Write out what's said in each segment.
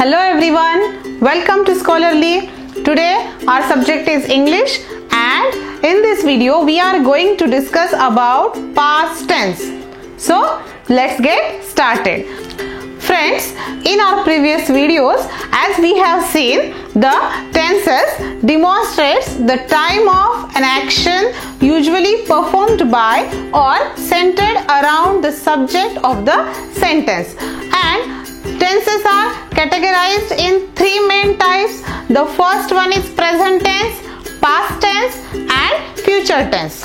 Hello everyone, welcome to Scholarly. Today our subject is English and in this video we are going to discuss about past tense. So let's get started. Friends, in our previous videos, as we have seen, the tenses demonstrates the time of an action usually performed by or centered around the subject of the sentence, and tenses are categorized in three main types. The first one is present tense, past tense and future tense.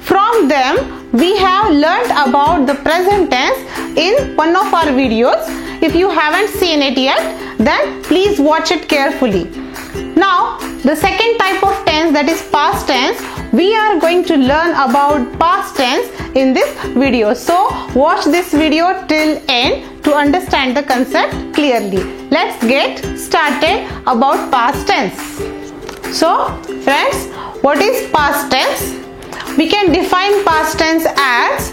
From them we have learnt about the present tense in one of our videos. If you haven't seen it yet, then please watch it carefully. Now the second type of tense, that is past tense, we are going to learn about past tense in this video. So watch this video till end to understand the concept clearly. Let's get started about past tense. So friends, what is past tense? We can define past tense as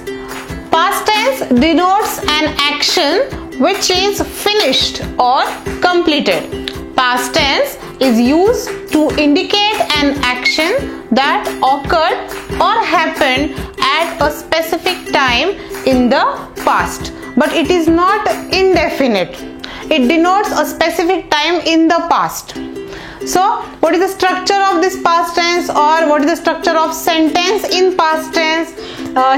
past tense denotes an action which is finished or completed. Past tense is used to indicate an action that occurred or happened at a specific time in the past, but it is not indefinite. It denotes a specific time in the past. So what is the structure of this past tense, or what is the structure of sentence in past tense?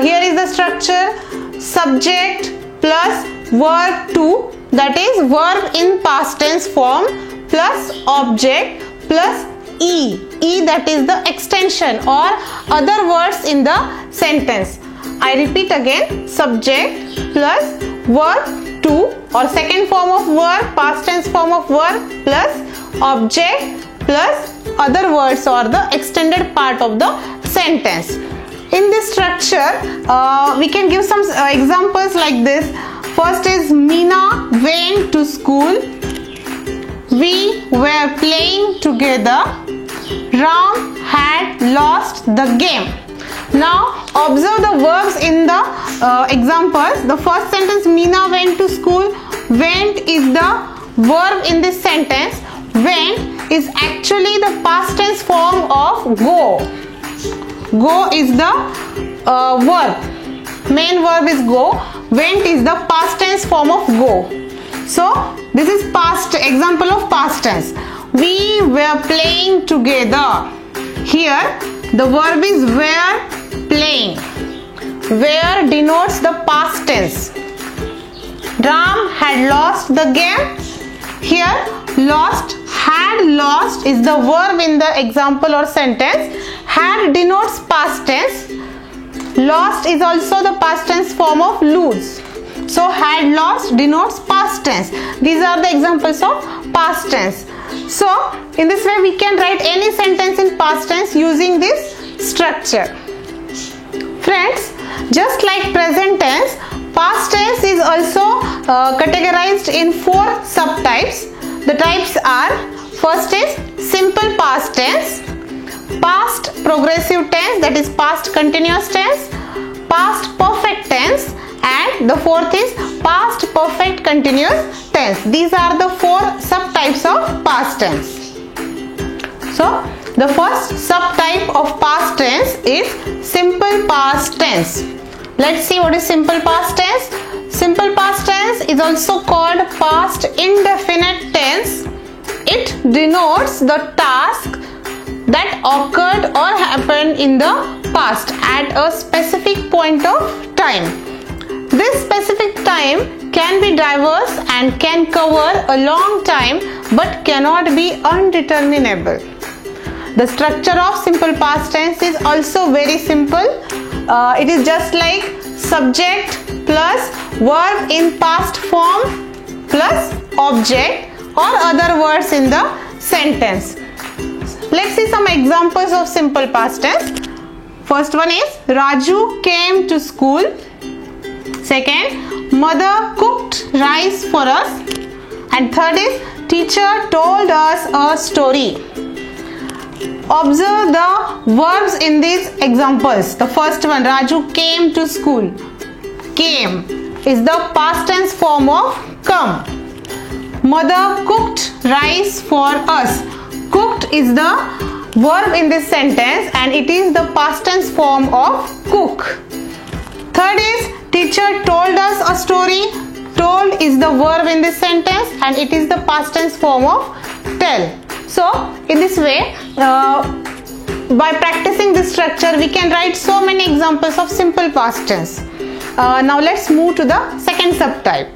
Here is the structure: subject plus verb to, that is verb in past tense form, plus object plus e, that is the extension or other words in the sentence. I repeat again: subject plus verb to, or second form of verb, past tense form of verb, plus object plus other words or the extended part of the sentence. In this structure we can give some examples like this. First is: Meena went to school. We were playing together. Ram had lost the game. Now observe the verbs in the examples. The first sentence, Meena went to school. Went is the verb in this sentence. Went is actually the past tense form of go. Go is the verb. Main verb is go. Went is the past tense form of go. So this is past example of past tense. We were playing together. Here the verb is were playing. Were denotes the past tense. Ram had lost the game. Here lost, had lost is the verb in the example or sentence. Had denotes past tense. Lost is also the past tense form of lose. So had lost denotes past tense. These are the examples of past tense. So in this way we can write any sentence in past tense using this structure. Friends, just like present tense, past tense is also categorized in four subtypes. The types are: first is simple past tense, past progressive tense, that is past continuous tense, past perfect tense, and the fourth is past perfect continuous tense. These are the four subtypes of past tense. So the first subtype of past tense is simple past tense. Let's see what is simple past tense. Simple past tense is also called past indefinite tense. It denotes the task that occurred or happened in the past at a specific point of time. This specific time can be diverse and can cover a long time but cannot be undeterminable. The structure of simple past tense is also very simple. It is just like subject plus verb in past form plus object or other words in the sentence. Let's see some examples of simple past tense. First one is: Raju came to school. Second, mother cooked rice for us. And third is: teacher told us a story. Observe the verbs in these examples. The first one, Raju came to school. Came is the past tense form of come. Mother cooked rice for us. Cooked is the verb in this sentence and it is the past tense form of cook. Third is teacher told us a story. Told is the verb in this sentence and it is the past tense form of tell. So in this way, by practicing this structure, we can write so many examples of simple past tense. Now let's move to the second subtype.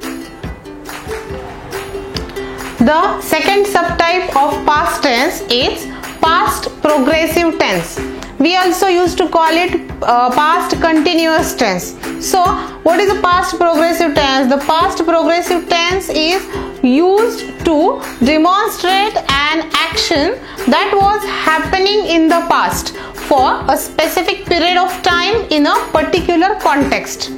The second subtype of past tense is past progressive tense. We also used to call it past continuous tense. So what is the past progressive tense? The past progressive tense is used to demonstrate an action that was happening in the past for a specific period of time in a particular context.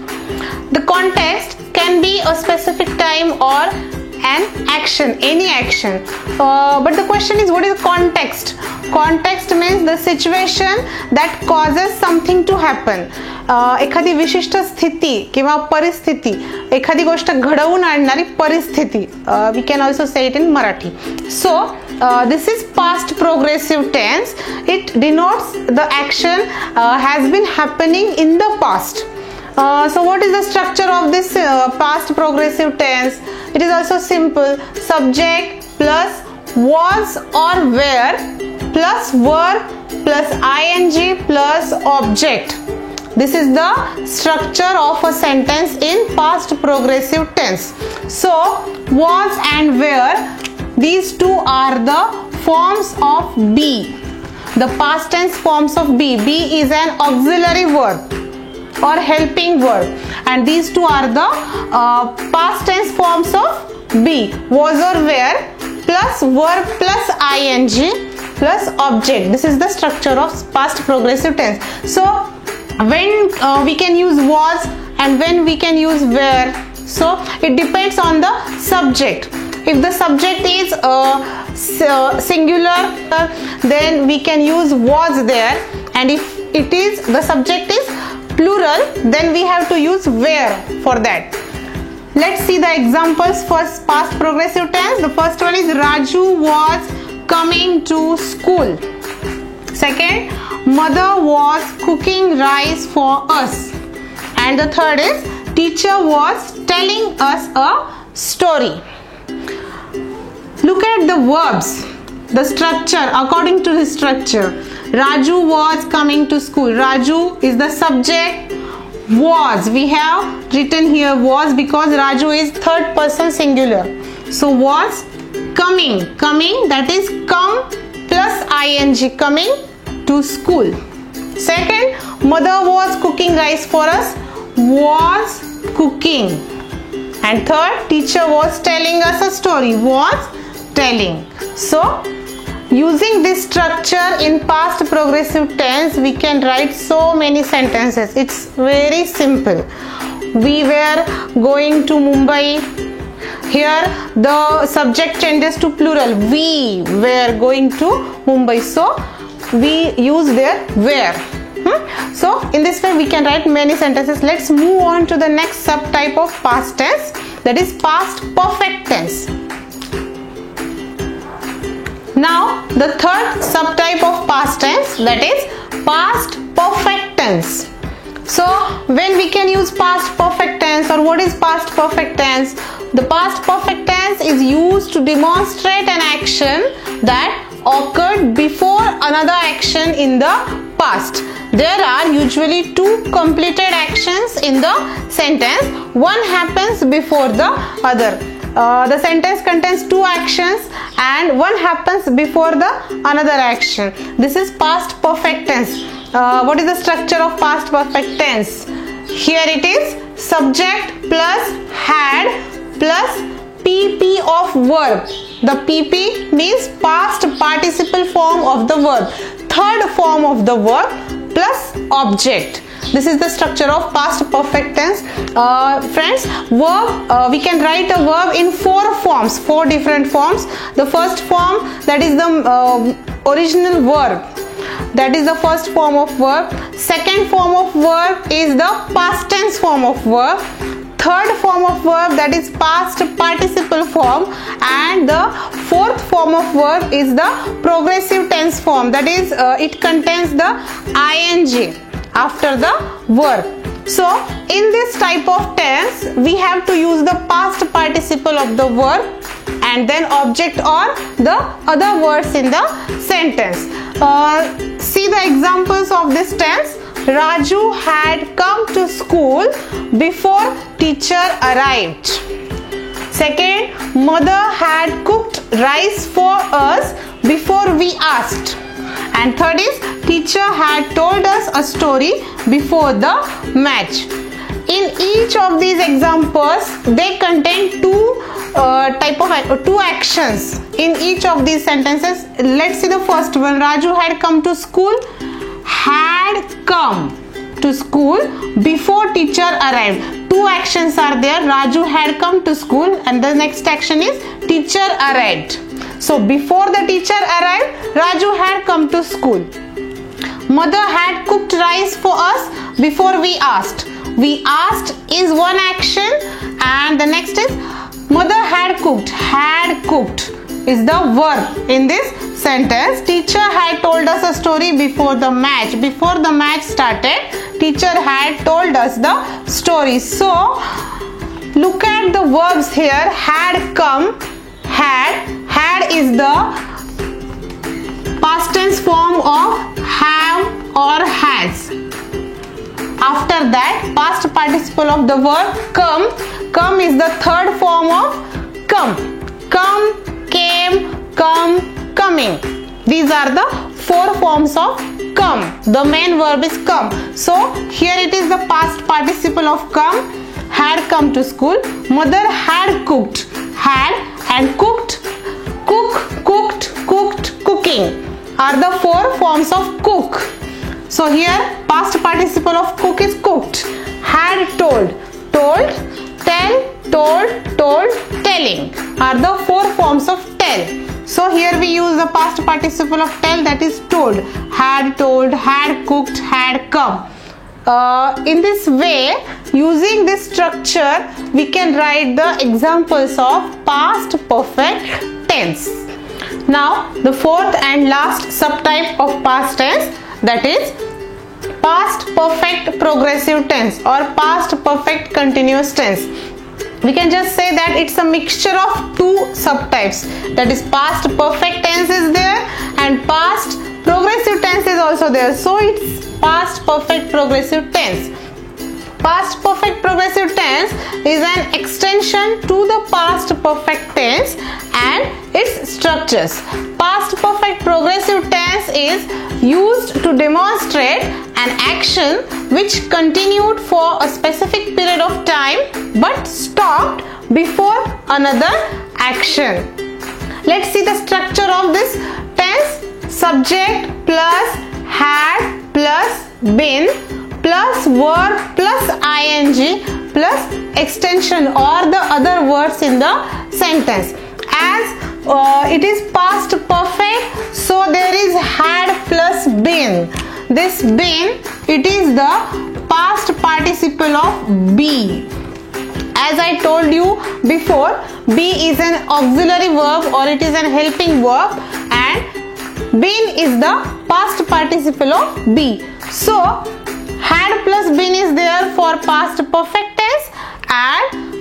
The context can be a specific time or an action, any action. But the question is, what is context? Context means the situation that causes something to happen. एखादी विशिष्ट स्थिती किंवा परिस्थिती, एखादी गोष्ट घडवून आणणारी परिस्थिती. We can also say it in Marathi. So this is past progressive tense. It denotes the action has been happening in the past. So what is the structure of this past progressive tense? It is also simple. Subject plus was or were plus verb plus ing plus object. This is the structure of a sentence in past progressive tense. So was and were, these two are the forms of be, the past tense forms of be. Be is an auxiliary verb or helping verb, and these two are the past tense forms of be. Was or were plus verb plus ing plus object. This is the structure of past progressive tense. So when we can use was and when we can use were, so it depends on the subject. If the subject is singular, then we can use was there, and if it is the subject is plural, then we have to use were for that. Let's see the examples for past progressive tense. The first one is Raju was coming to school. Second, mother was cooking rice for us. And the third is teacher was telling us a story. Look at the verbs, the structure according to the structure. Raju was coming to school. Raju is the subject. Was, we have written here was because Raju is third person singular. So was coming, coming, that is come plus ing, coming to school. Second, mother was cooking rice for us. Was cooking. And third, teacher was telling us a story. Was telling. So using this structure in past progressive tense, we can write so many sentences. It's very simple. We were going to Mumbai. Here the subject changes to plural. We were going to Mumbai. So we use there were. So in this way we can write many sentences. Let's move on to the next subtype of past tense, that is past perfect tense. Now the third subtype of past tense, that is past perfect tense. So when we can use past perfect tense, or what is past perfect tense? The past perfect tense is used to demonstrate an action that occurred before another action in the past. There are usually two completed actions in the sentence. One happens before the other. The sentence contains two actions and one happens before the another action. This is past perfect tense. What is the structure of past perfect tense? Here it is subject plus had plus PP of verb. The PP means past participle form of the verb, third form of the verb plus object. This is the structure of past perfect tense. Friends, verb, we can write a verb in four different forms. The first form, that is the original verb. That is the first form of verb. Second form of verb is the past tense form of verb. third form of verb, that is past participle form, and the fourth form of verb is the progressive tense form, that is it contains the ing after the verb. So in this type of tense we have to use the past participle of the verb and then object or the other words in the sentence. See the examples of this tense. Raju had come to school before teacher arrived. Second, mother had cooked rice for us before we asked. And third is, teacher had told us a story before the match. In each of these examples, they contain two actions in each of these sentences. Let's see the first one. Raju had come to school. Had come to school before teacher arrived. Two actions are there. Raju had come to school and the next action is teacher arrived. So before the teacher arrived, Raju had come to school. Mother had cooked rice for us before we asked. We asked is one action and the next is mother had cooked. Had cooked is the verb in this sentence. Teacher had told us a story before the match. Before the match started, teacher had told us the story. So look at the verbs here. Had come, had is the past tense form of have or has. After that, past participle of the verb come is the third form of come. Come, came, come, coming. These are the four forms of come. The main verb is come. So here it is the past participle of come. Had come to school. Mother had cooked. Had and cooked. Cook, cooked, cooked, cooking are the four forms of cook. So here past participle of cook is cooked. Had told. Told, tell, told, telling are the four forms of tell. So here we use the past participle of tell, that is told. Had told, had cooked, had come. In this way, using this structure, we can write the examples of past perfect tense. Now, the fourth and last subtype of past tense, that is past perfect progressive tense or past perfect continuous tense. We can just say that it's a mixture of two subtypes, that is past perfect tense is there and past progressive tense is also there. So it's past perfect progressive tense. Past perfect progressive tense is an extension to the past perfect tense and its structures. Past perfect progressive tense is used to demonstrate an action which continued for a specific period of time but stopped before another action. Let's see the structure of this tense. Subject plus had plus been plus verb plus ing plus extension or the other words in the sentence. As it is past perfect, so there is had plus been. This been, it is the past participle of be. As I told you before, be is an auxiliary verb or it is an helping verb and been is the past participle of be. So had plus been is there for past perfect tense and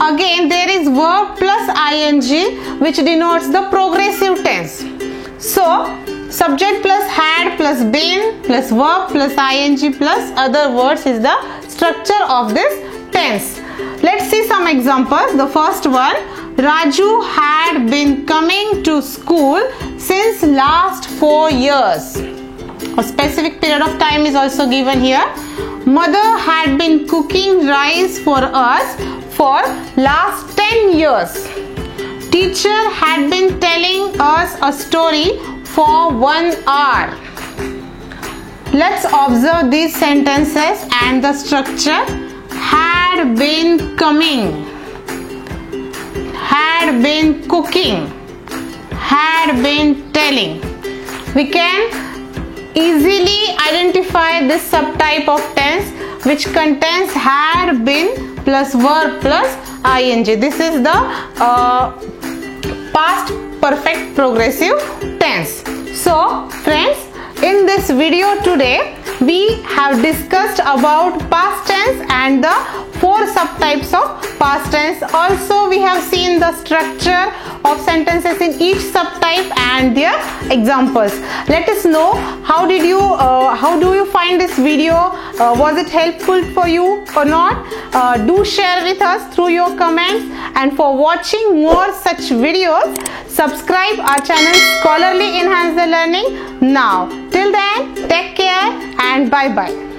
again there is verb plus ing which denotes the progressive tense. So subject plus had plus been plus verb plus ing plus other words is the structure of this tense. Let's see some examples. The first one, Raju had been coming to school since last 4 years. A specific period of time is also given here. Mother had been cooking rice for us for last 10 years. Teacher had been telling us a story for 1 hour. Let's observe these sentences and the structure. Had been coming, had been cooking, had been telling. We can easily identify this subtype of tense which contains had been plus verb plus ing. This is the past perfect progressive tense. So friends, in this video today we have discussed about past tense and the 4 subtypes of past tense. Also we have seen the structure of sentences in each subtype and their examples. Let us know how do you find this video? Was it helpful for you or not? Do share with us through your comments, and for watching more such videos, subscribe our channel Scholarly Enhance the Learning now. Till then, take care and bye bye.